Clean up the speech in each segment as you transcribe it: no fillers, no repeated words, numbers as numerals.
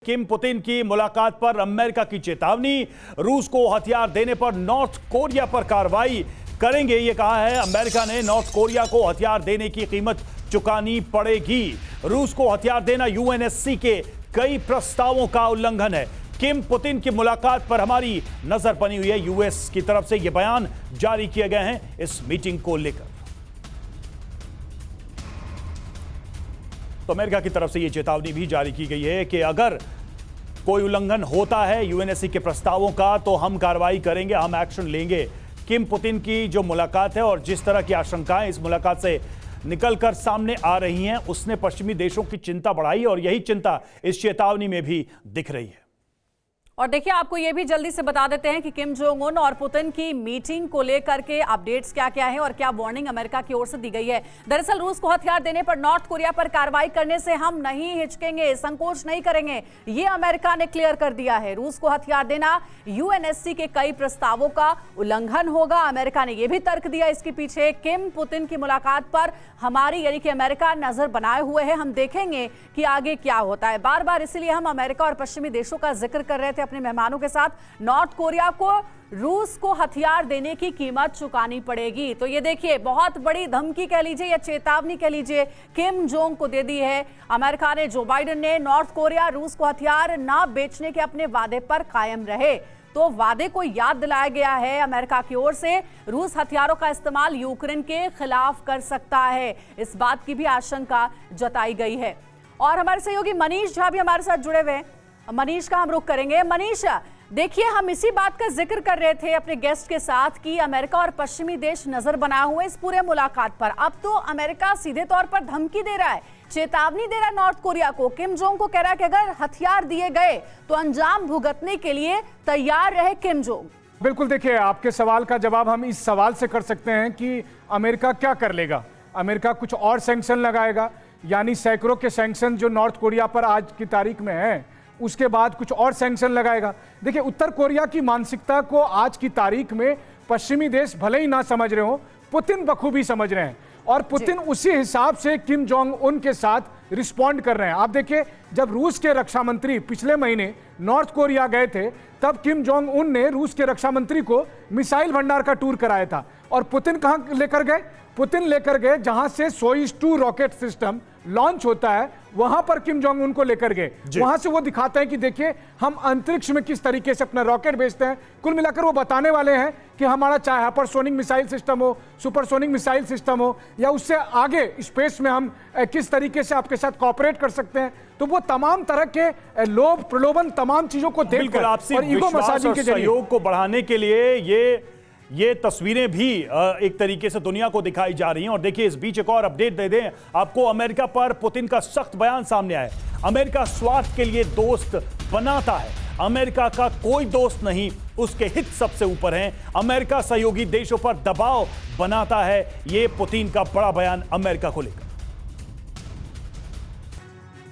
किम Putin की मुलाकात पर अमेरिका की चेतावनी, रूस को हथियार देने पर नॉर्थ कोरिया पर कार्रवाई करेंगे, यह कहा है अमेरिका ने। नॉर्थ कोरिया को हथियार देने की कीमत चुकानी पड़ेगी। रूस को हथियार देना यूएनएससी के कई प्रस्तावों का उल्लंघन है। किम पुतिन की मुलाकात पर हमारी नजर बनी हुई है। यूएस की तरफ से यह बयान जारी किए गए हैं इस मीटिंग को लेकर। तो अमेरिका की तरफ से यह चेतावनी भी जारी की गई है कि अगर कोई उल्लंघन होता है यूएनएससी के प्रस्तावों का तो हम कार्रवाई करेंगे, हम एक्शन लेंगे। किम पुतिन की जो मुलाकात है और जिस तरह की आशंकाएं इस मुलाकात से निकलकर सामने आ रही हैं, उसने पश्चिमी देशों की चिंता बढ़ाई और यही चिंता इस चेतावनी में भी दिख रही है। और देखिए, आपको यह भी जल्दी से बता देते हैं कि किम जोंग उन और पुतिन की मीटिंग को लेकर के अपडेट्स क्या क्या है और क्या वार्निंग अमेरिका की ओर से दी गई है। दरअसल रूस को हथियार देने पर नॉर्थ कोरिया पर कार्रवाई करने से हम नहीं हिचकेंगे, संकोच नहीं करेंगे, ये अमेरिका ने क्लियर कर दिया है। रूस को हथियार देना यूएनएससी के कई प्रस्तावों का उल्लंघन होगा। अमेरिका ने यह भी तर्क दिया इसके पीछे। किम पुतिन की मुलाकात पर हमारी यानी कि अमेरिका नजर बनाए हुए है, हम देखेंगे कि आगे क्या होता है। बार बार इसलिए हम अमेरिका और पश्चिमी देशों का जिक्र कर रहे थे अपने मेहमानों के साथ। नॉर्थ कोरिया को रूस को हथियार देने की कीमत चुकानी पड़ेगी। तो ये देखिए, बहुत बड़ी धमकी कह लीजिए या चेतावनी कह लीजिए, किम जोंग को दे दी है अमेरिका ने। जो बाइडेन ने नॉर्थ कोरिया रूस को हथियार ना बेचने के अपने वादे पर कायम रहे, तो वादे को याद दिलाया गया है अमेरिका की ओर से। रूस हथियारों का इस्तेमाल यूक्रेन के खिलाफ कर सकता है, इस बात की भी आशंका जताई गई है। और हमारे सहयोगी मनीष झा भी हमारे साथ जुड़े हुए हैं। मनीष का हम रुख करेंगे। मनीष, देखिए, हम इसी बात का जिक्र कर रहे थे अपने गेस्ट के साथ कि अमेरिका और पश्चिमी देश नजर बनाए हुए इस पूरे मुलाकात पर। अब तो अमेरिका सीधे तौर पर धमकी दे रहा है, चेतावनी दे रहा है नॉर्थ कोरिया को। किम जोंग को कह रहा है कि अगर हथियार दिए गए तो अंजाम भुगतने के लिए तैयार रहे किम जोंग। बिल्कुल, देखिए, आपके सवाल का जवाब हम इस सवाल से कर सकते हैं कि अमेरिका क्या कर लेगा। अमेरिका कुछ और सैंक्शन लगाएगा, यानी सैकड़ों के सैंक्शन जो नॉर्थ कोरिया पर आज की तारीख में है, उसके बाद कुछ और सैंक्शन लगाएगा। देखिए, उत्तर कोरिया की मानसिकता को आज की तारीख में पश्चिमी देश भले ही ना समझ रहे हो, पुतिन बखूबी समझ रहे हैं और पुतिन उसी हिसाब से किम जोंग उन के साथ रिस्पॉन्ड कर रहे हैं। आप देखिए, जब रूस के रक्षा मंत्री पिछले महीने नॉर्थ कोरिया गए थे, तब किम जोंग उन ने रूस के रक्षा मंत्री को मिसाइल भंडार का टूर कराया था। और पुतिन कहां लेकर गए? पुतिन लेकर गए जहां से सोयुज 2 रॉकेट सिस्टम लॉन्च होता है, वहां पर किम जोंग उनको लेकर गए। वहां से वो दिखाते हैं कि देखिए, हम अंतरिक्ष में किस तरीके से अपना रॉकेट भेजते हैं। कुल मिलाकर वो बताने वाले हैं कि हमारा चाहे हाइपरसोनिक मिसाइल सिस्टम हो, सुपरसोनिक मिसाइल सिस्टम हो, या उससे आगे स्पेस में हम किस तरीके से आपके साथ कोऑपरेट कर सकते हैं। तो वो तमाम तरह के लोभ प्रलोभन, तमाम चीजों को देखकर और ईगो मसाजिंग के जरिए सहयोग को बढ़ाने के लिए ये तस्वीरें भी एक तरीके से दुनिया को दिखाई जा रही हैं। और देखिए, इस बीच एक और अपडेट दे दें आपको। अमेरिका पर पुतिन का सख्त बयान सामने आया है। अमेरिका स्वार्थ के लिए दोस्त बनाता है, अमेरिका का कोई दोस्त नहीं, उसके हित सबसे ऊपर हैं। अमेरिका सहयोगी देशों पर दबाव बनाता है, ये पुतिन का बड़ा बयान अमेरिका को लेकर।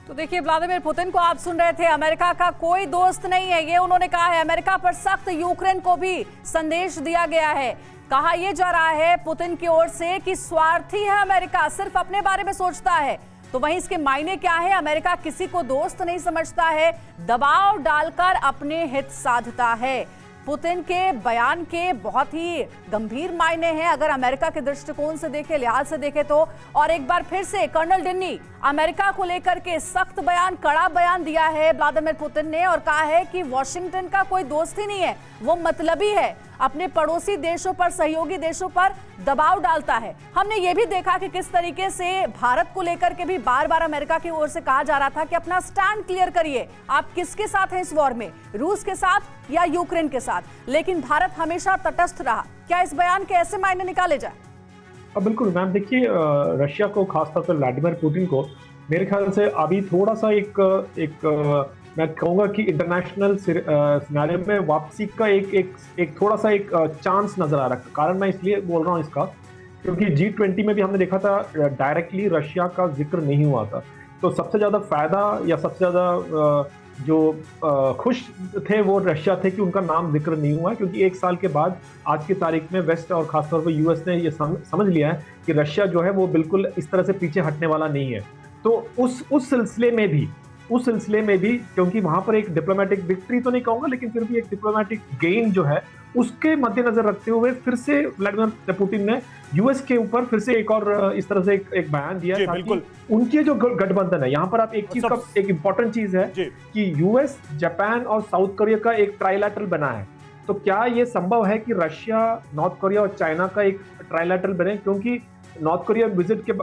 तो देखिए, व्लादिमीर पुतिन को आप सुन रहे थे, अमेरिका का कोई दोस्त नहीं है, ये उन्होंने कहा है। अमेरिका पर सख्त यूक्रेन को भी संदेश दिया गया है। कहा यह जा रहा है पुतिन की ओर से कि स्वार्थी है अमेरिका, सिर्फ अपने बारे में सोचता है। तो वहीं इसके मायने क्या है? अमेरिका किसी को दोस्त नहीं समझता है, दबाव डालकर अपने हित साधता है। पुतिन के बयान के बहुत ही गंभीर मायने हैं अगर अमेरिका के दृष्टिकोण से देखें, लिहाज से देखें तो। और एक बार फिर से कर्नल डिन्नी अमेरिका को लेकर के सख्त बयान, कड़ा बयान दिया है व्लादिमीर पुतिन ने और कहा है कि वॉशिंगटन का कोई दोस्त ही नहीं है, वो मतलबी है, अपने पड़ोसी देशों पर, सहयोगी देशों पर दबाव डालता है। हमने ये भी देखा कि किस तरीके से भारत को लेकर के भी बार बार अमेरिका की ओर से कहा जा रहा था कि अपना स्टैंड क्लियर करिए, आप किसके साथ हैं इस वॉर में, रूस के साथ या यूक्रेन के साथ। लेकिन भारत हमेशा तटस्थ रहा। क्या इस बयान के ऐसे मायने निकाले जाए? बिल्कुल मैम, देखिए, रशिया को, खासतौर पर व्लादिमीर पुतिन को मेरे ख्याल से अभी थोड़ा सा एक मैं कहूँगा कि इंटरनेशनल सिनेरियो में वापसी का एक थोड़ा सा एक चांस नजर आ रहा है। कारण मैं इसलिए बोल रहा हूँ इसका, क्योंकि G20 में भी हमने देखा था डायरेक्टली रशिया का जिक्र नहीं हुआ था। तो सबसे ज़्यादा फायदा या सबसे ज़्यादा जो खुश थे वो रशिया थे कि उनका नाम जिक्र नहीं हुआ, क्योंकि एक साल के बाद आज की तारीख में वेस्ट और खासतौर पर यूएस ने ये समझ लिया है कि रशिया जो है वो बिल्कुल इस तरह से पीछे हटने वाला नहीं है। तो उस सिलसिले में भी उस सिलसिले में भी, क्योंकि वहां पर एक डिप्लोमेटिक विक्ट्री तो नहीं कहूंगा, लेकिन फिर भी एक डिप्लोमेटिक गेन जो है उसके मद्देनजर रखते हुए फिर से व्लादिमीर पुतिन ने यूएस के ऊपर फिर से एक और इस तरह से एक बयान दिया, ताकि उनके जो गठबंधन है, यहाँ पर आप एक चीज का एक इंपॉर्टेंट चीज है कि यूएस, जापान और साउथ कोरिया का एक ट्राइलैटरल बना है। तो क्या ये संभव है कि रशिया, नॉर्थ कोरिया और चाइना का एक ट्राइलैटरल बने? क्योंकि नॉर्थ कोरिया विजिट के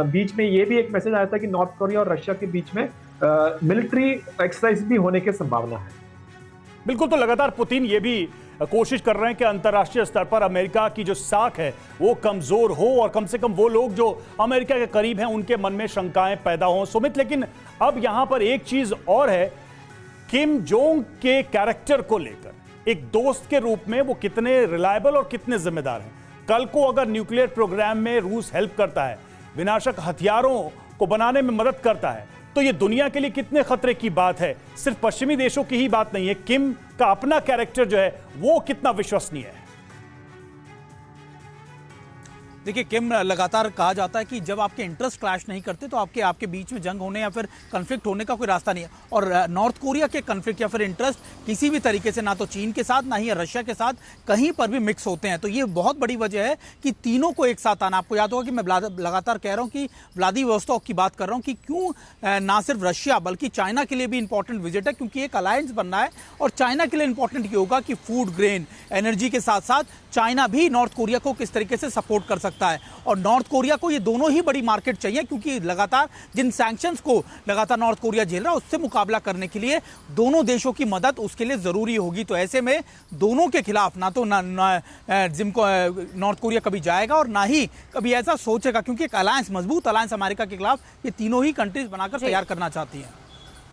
बीच में ये भी एक मैसेज आया था कि नॉर्थ कोरिया और रशिया के बीच में मिलिट्री एक्सरसाइज भी होने की संभावना है। बिल्कुल, तो लगातार पुतिन ये भी कोशिश कर रहे हैं कि अंतर्राष्ट्रीय स्तर पर अमेरिका की जो साख है वो कमजोर हो और कम से कम वो लोग जो अमेरिका के करीब हैं उनके मन में शंकाएं पैदा हों। सुमित, लेकिन अब यहां पर एक चीज और है, किम जोंग के कैरेक्टर को लेकर एक दोस्त के रूप में वो कितने रिलायबल और कितने जिम्मेदार हैं। कल को अगर न्यूक्लियर प्रोग्राम में रूस हेल्प करता है, विनाशक हथियारों को बनाने में मदद करता है, तो ये दुनिया के लिए कितने खतरे की बात है। सिर्फ पश्चिमी देशों की ही बात नहीं है, किम का अपना कैरेक्टर जो है वो कितना विश्वसनीय है। देखिए, किम लगातार कहा जाता है कि जब आपके इंटरेस्ट क्लैश नहीं करते तो आपके बीच में जंग होने या फिर कन्फ्लिक्ट होने का कोई रास्ता नहीं है। और नॉर्थ कोरिया के कन्फ्लिक्ट या फिर इंटरेस्ट किसी भी तरीके से ना तो चीन के साथ ना ही रशिया के साथ कहीं पर भी मिक्स होते हैं। तो ये बहुत बड़ी वजह है कि तीनों को एक साथ आना। आपको याद होगा कि मैं लगातार कह रहा हूँ कि व्लादिवोस्तोक की बात कर रहा हूँ कि क्यों ना सिर्फ रशिया बल्कि चाइना के लिए भी इंपॉर्टेंट विजिट है, क्योंकि एक अलायंस बनना है। और चाइना के लिए इंपॉर्टेंट ये होगा कि फूड, ग्रेन, एनर्जी के साथ साथ चाइना भी नॉर्थ कोरिया को किस तरीके से सपोर्ट कर सकता है। और नॉर्थ कोरिया को ये दोनों ही बड़ी मार्केट चाहिए, क्योंकि लगातार जिन सैंक्शंस को लगातार नॉर्थ कोरिया झेल रहा है उससे मुकाबला करने के लिए दोनों देशों की मदद उसके लिए जरूरी होगी। तो ऐसे में दोनों के खिलाफ ना तो नॉर्थ कोरिया कभी जाएगा और ना ही कभी ऐसा सोचेगा, क्योंकि एक अलायंस, मजबूत अलायंस अमेरिका के खिलाफ ये तीनों ही कंट्रीज बनाकर तैयार करना चाहती हैं।